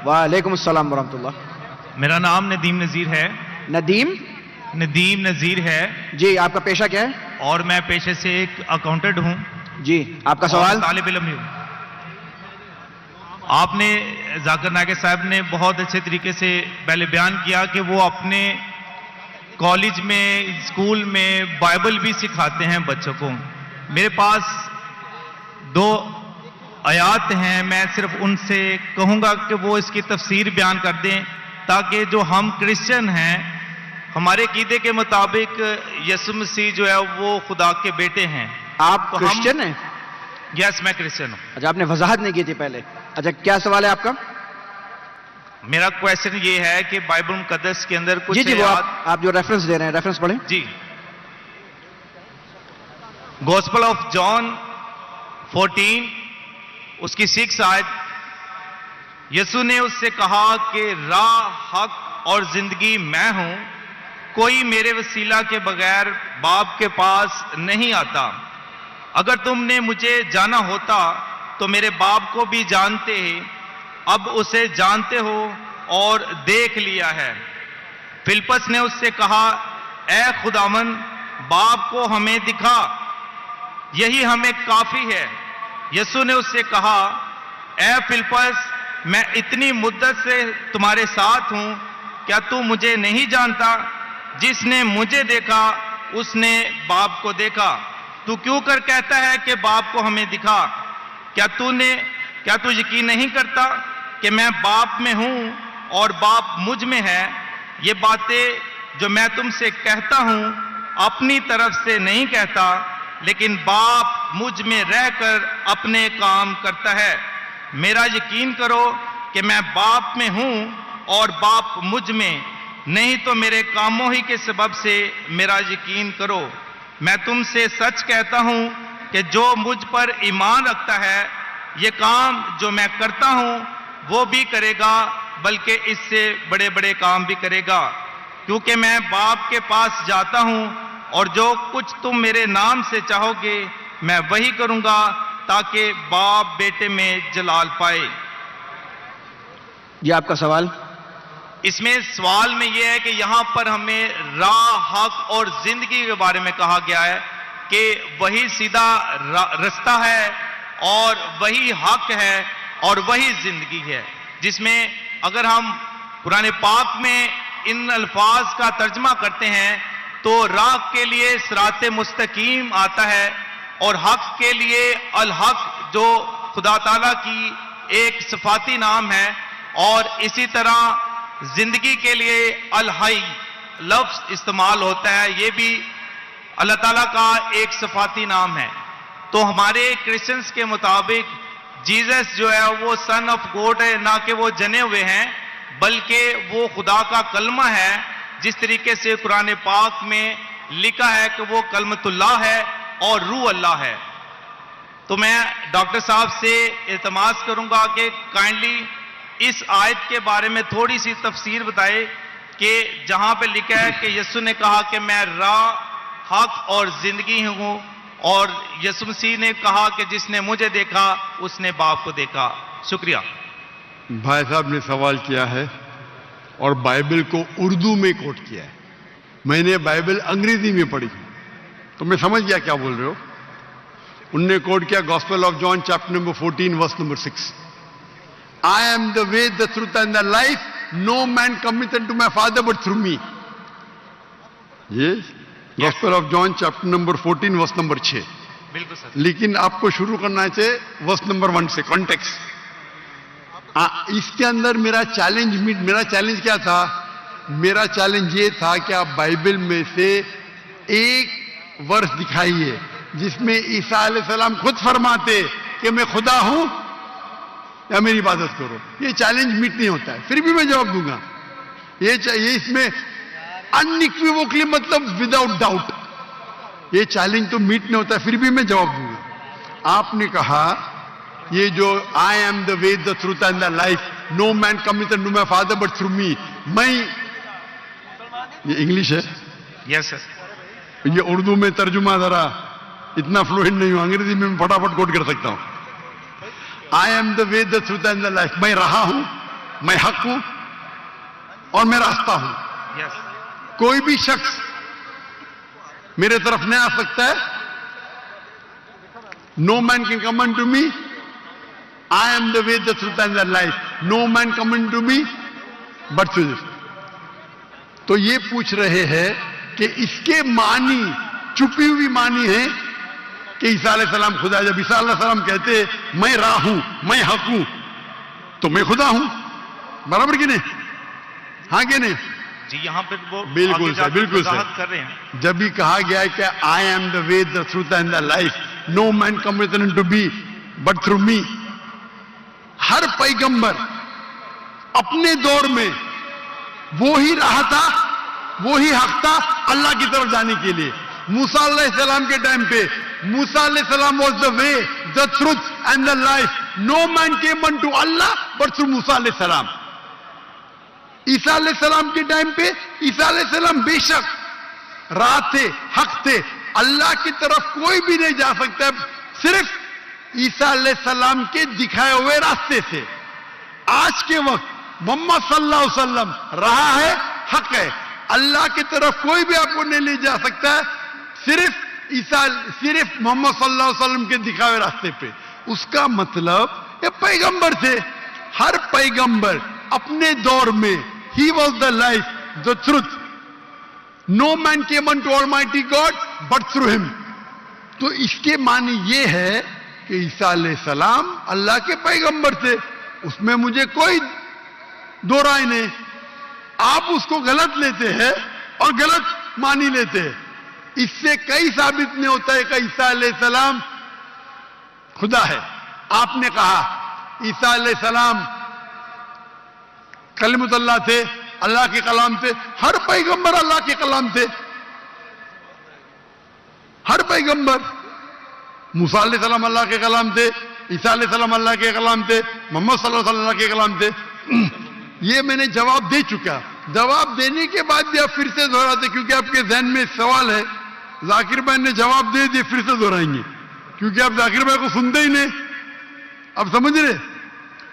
وعلیکم السلام ورحمۃ اللہ. میرا نام ندیم نذیر ہے. ندیم نذیر ہے جی. آپ کا پیشہ کیا ہے؟ اور میں پیشے سے ایک اکاؤنٹنٹ ہوں. جی. آپ کا سوال؟ طالب علم ہوں. آپ نے ذاکر ناگے صاحب نے بہت اچھے طریقے سے پہلے بیان کیا کہ وہ اپنے کالج میں اسکول میں بائبل بھی سکھاتے ہیں بچوں کو. میرے پاس 2 آیات ہیں, میں صرف ان سے کہوں گا کہ وہ اس کی تفسیر بیان کر دیں تاکہ جو ہم کرسچن ہیں, ہمارے عقیدے کے مطابق یسوع مسیح جو ہے وہ خدا کے بیٹے ہیں. آپ کرسچن ہیں؟ یس, میں کرسچن ہوں. اچھا, آپ نے وضاحت نہیں کی تھی پہلے. اچھا, کیا سوال ہے آپ کا؟ میرا کویسچن یہ ہے کہ بائبل مقدس کے اندر کچھ جی وہ آپ جو ریفرنس دے رہے ہیں ریفرنس پڑھیں. جی. گوسپل آف جان 14 اس کی 6 آیت. یسوع نے اس سے کہا کہ راہ, حق اور زندگی میں ہوں, کوئی میرے وسیلہ کے بغیر باپ کے پاس نہیں آتا. اگر تم نے مجھے جانا ہوتا تو میرے باپ کو بھی جانتے, اب اسے جانتے ہو اور دیکھ لیا ہے. فلپس نے اس سے کہا, اے خداوند, باپ کو ہمیں دکھا, یہی ہمیں کافی ہے. یسوع نے اس سے کہا, اے فلپس, میں اتنی مدت سے تمہارے ساتھ ہوں, کیا تو مجھے نہیں جانتا؟ جس نے مجھے دیکھا اس نے باپ کو دیکھا. تو کیوں کر کہتا ہے کہ باپ کو ہمیں دکھا؟ کیا تو یقین نہیں کرتا کہ میں باپ میں ہوں اور باپ مجھ میں ہے؟ یہ باتیں جو میں تم سے کہتا ہوں اپنی طرف سے نہیں کہتا, لیکن باپ مجھ میں رہ کر اپنے کام کرتا ہے. میرا یقین کرو کہ میں باپ میں ہوں اور باپ مجھ میں, نہیں تو میرے کاموں ہی کے سبب سے میرا یقین کرو. میں تم سے سچ کہتا ہوں کہ جو مجھ پر ایمان رکھتا ہے, یہ کام جو میں کرتا ہوں وہ بھی کرے گا, بلکہ اس سے بڑے بڑے کام بھی کرے گا, کیونکہ میں باپ کے پاس جاتا ہوں, اور جو کچھ تم میرے نام سے چاہو گے میں وہی کروں گا, تاکہ باپ بیٹے میں جلال پائے. یہ آپ کا سوال؟ اس میں سوال میں یہ ہے کہ یہاں پر ہمیں راہ, حق اور زندگی کے بارے میں کہا گیا ہے کہ وہی سیدھا رستہ ہے اور وہی حق ہے اور وہی زندگی ہے, جس میں اگر ہم قرآن پاک میں ان الفاظ کا ترجمہ کرتے ہیں تو راہ کے لیے صراط مستقیم آتا ہے, اور حق کے لیے الحق جو خدا تعالیٰ کی ایک صفاتی نام ہے, اور اسی طرح زندگی کے لیے الحی لفظ استعمال ہوتا ہے, یہ بھی اللہ تعالیٰ کا ایک صفاتی نام ہے. تو ہمارے کرسچنز کے مطابق جیزس جو ہے وہ سن آف گوڈ ہے, نہ کہ وہ جنے ہوئے ہیں, بلکہ وہ خدا کا کلمہ ہے, جس طریقے سے قرآن پاک میں لکھا ہے کہ وہ کلمۃ اللہ ہے اور روح اللہ ہے. تو میں ڈاکٹر صاحب سے التماس کروں گا کہ کائنڈلی اس آیت کے بارے میں تھوڑی سی تفسیر بتائے کہ جہاں پہ لکھا ہے کہ یسوع نے کہا کہ میں راہ, حق اور زندگی ہوں, اور یسوع مسیح نے کہا کہ جس نے مجھے دیکھا اس نے باپ کو دیکھا. شکریہ. بھائی صاحب نے سوال کیا ہے اور بائبل کو اردو میں کوٹ کیا ہے. میں نے بائبل انگریزی میں پڑھی تو میں سمجھ گیا کیا بول رہے ہو. انہوں نے کوٹ کیا gospel of John chapter number 14 verse number 6. I am the way, the truth and the life. No man cometh unto my Father but through me. Yes. Gospel of John chapter number 14 verse number 6. بالکل سر. لیکن آپ کو شروع کرنا چاہیے verse number 1 سے, context. اس کے اندر میرا چیلنج کیا تھا؟ میرا چیلنج یہ تھا کہ آپ بائبل میں سے ایک ورس دکھائیے جس میں عیسیٰ علیہ السلام خود فرماتے کہ میں خدا ہوں یا میری عبادت کرو. یہ چیلنج میٹ نہیں ہوتا ہے, پھر بھی میں جواب دوں گا. یہ اس میں انیکویوکلی مطلب وداؤٹ ڈاؤٹ, یہ چیلنج تو میٹ نہیں ہوتا ہے, پھر بھی میں جواب دوں گا. آپ نے کہا یہ جو I am the way, the truth and the life, no man cometh unto my Father but through me. میں یہ انگلش ہے, یس سر. یہ اردو میں ترجمہ ذرا اتنا فلوئنٹ نہیں ہوں, انگریزی میں فٹافٹ کوٹ کر سکتا ہوں. I am the way, the truth and the life. میں رہا ہوں, میں حق ہوں اور میں راستہ ہوں. Yes. کوئی بھی شخص میرے طرف نہیں آ سکتا ہے. No man can come unto me. I am the way, the truth and the life. No man come unto me but through this. تو یہ پوچھ رہے ہیں کہ اس کے معنی چھپی ہوئی معنی ہے کہ عیسیٰ علیہ السلام خدا ہے. جب عیسیٰ علیہ السلام کہتے ہیں میں راہ ہوں, میں حق ہوں, تو میں خدا ہوں. برابر کہ نہیں؟ ہاں کہ نہیں؟ جی یہاں پہ وہ بالکل آگے جا سر, کے بالکل وضاحت سر. کر رہے ہیں. جب بھی کہا گیا ہے کہ I am the way, the truth and the life, no man comes unto be but through me. ہر پیغمبر اپنے دور میں وہی راہ تھا, وہی حق تھا اللہ کی طرف جانے کے لیے. موسیٰ علیہ السلام کے ٹائم پہ موسیٰ علیہ السلام was the way, the truth and the life. No man came unto Allah but through Musa علیہ السلام. عیسیٰ علیہ السلام کے ٹائم پہ عیسیٰ علیہ السلام بے شک راہ تھے, حق تھے. اللہ کی طرف کوئی بھی نہیں جا سکتا صرف عیسیٰ علیہ السلام کے دکھائے ہوئے راستے سے. آج کے وقت محمد صلی اللہ علیہ وسلم راہ ہے, حق ہے. اللہ کی طرف کوئی بھی آپ کو نہیں لے جا سکتا ہے صرف محمد صلی اللہ علیہ وسلم کے دکھائے ہوئے راستے پہ. اس کا مطلب یہ پیغمبر تھے. ہر پیغمبر اپنے دور میں he was the life, the truth. No man came unto Almighty God but through him. تو اس کے معنی یہ ہے کہ عیسیٰ علیہ السلام اللہ کے پیغمبر تھے. اس میں مجھے کوئی دو رائے نہیں. آپ اس کو غلط لیتے ہیں اور غلط معنی لیتے ہیں. اس سے کئی ثابت نہیں ہوتا ہے کہ عیسیٰ علیہ السلام خدا ہے. آپ نے کہا عیسیٰ علیہ السلام کلمۃ اللہ تھے, اللہ کے کلام تھے. ہر پیغمبر اللہ کے کلام تھے. ہر پیغمبر. موسیٰ علیہ السلام اللہ کے کلام تھے, عیسیٰ علیہ السلام اللہ کے کلام تھے, محمد صلی اللہ علیہ وسلم اللہ کے کلام تھے. یہ میں نے جواب دے چکا. جواب دینے کے بعد بھی آپ پھر سے دہراتے کیونکہ آپ کے ذہن میں سوال ہے. ذاکر بھائی نے جواب دے دیے, پھر سے دہرائیں گے کیونکہ آپ ذاکر بھائی کو سنتے ہی نہیں. آپ سمجھ رہے؟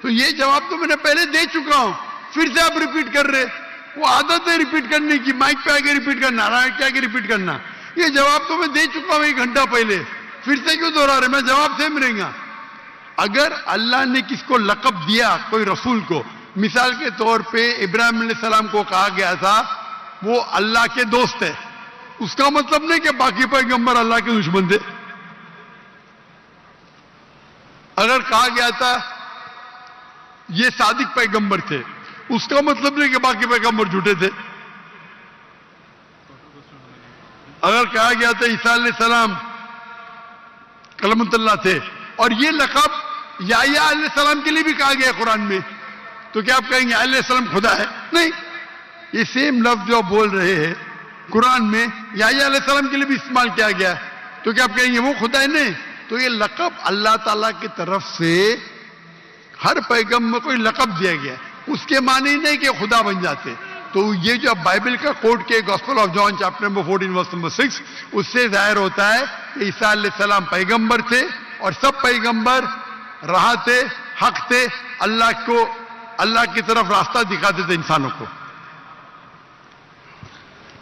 تو یہ جواب تو میں نے پہلے دے چکا ہوں, پھر سے آپ ریپیٹ کر رہے. وہ عادت ہے ریپیٹ کرنے کی, مائک پہ آگے ریپیٹ کرنا, مائک پہ آگے ریپیٹ کرنا. یہ جواب تو میں دے چکا ہوں 1 گھنٹہ پہلے, پھر سے کیوں دہرا رہے؟ میں جواب سے ملیں گا. اگر اللہ نے کس کو لقب دیا کوئی رسول کو, مثال کے طور پہ ابراہیم علیہ السلام کو کہا گیا تھا وہ اللہ کے دوست ہے, اس کا مطلب نہیں کہ باقی پیغمبر اللہ کے دشمن تھے. اگر کہا گیا تھا یہ صادق پیغمبر تھے, اس کا مطلب نہیں کہ باقی پیغمبر جھوٹے تھے. اگر کہا گیا تھا عیسیٰ علیہ السلام کلمۃ اللہ تھے اور یہ لقب یحییٰ علیہ السلام کے لیے بھی کہا گیا قرآن میں, تو کیا آپ کہیں گے علیہ السلام خدا ہے؟ نہیں. یہ سیم لفظ جو آپ بول رہے ہیں قرآن میں یحییٰ علیہ السلام کے لیے بھی استعمال کیا گیا, تو کیا آپ کہیں گے وہ خدا ہے؟ نہیں. تو یہ لقب اللہ تعالیٰ کی طرف سے ہر پیغمبر کو لقب دیا گیا, اس کے معنی نہیں کہ خدا بن جاتے. تو یہ جو بائبل کا کوٹ کے gospel of John chapter number 14 verse number 6, اس سے ظاہر ہوتا ہے کہ عیسیٰ علیہ السلام پیغمبر تھے اور سب پیغمبر راہ تھے, حق تھے, اللہ کی طرف راستہ دکھاتے تھے انسانوں کو.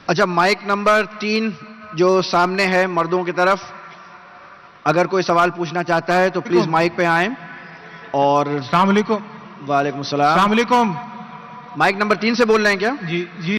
اچھا, مائک نمبر 3 جو سامنے ہے مردوں کی طرف, اگر کوئی سوال پوچھنا چاہتا ہے تو پلیز مائک پہ آئیں. اور السلام علیکم. وعلیکم السلام. السلام علیکم. مائک نمبر 3 سے بول رہے ہیں کیا؟ جی جی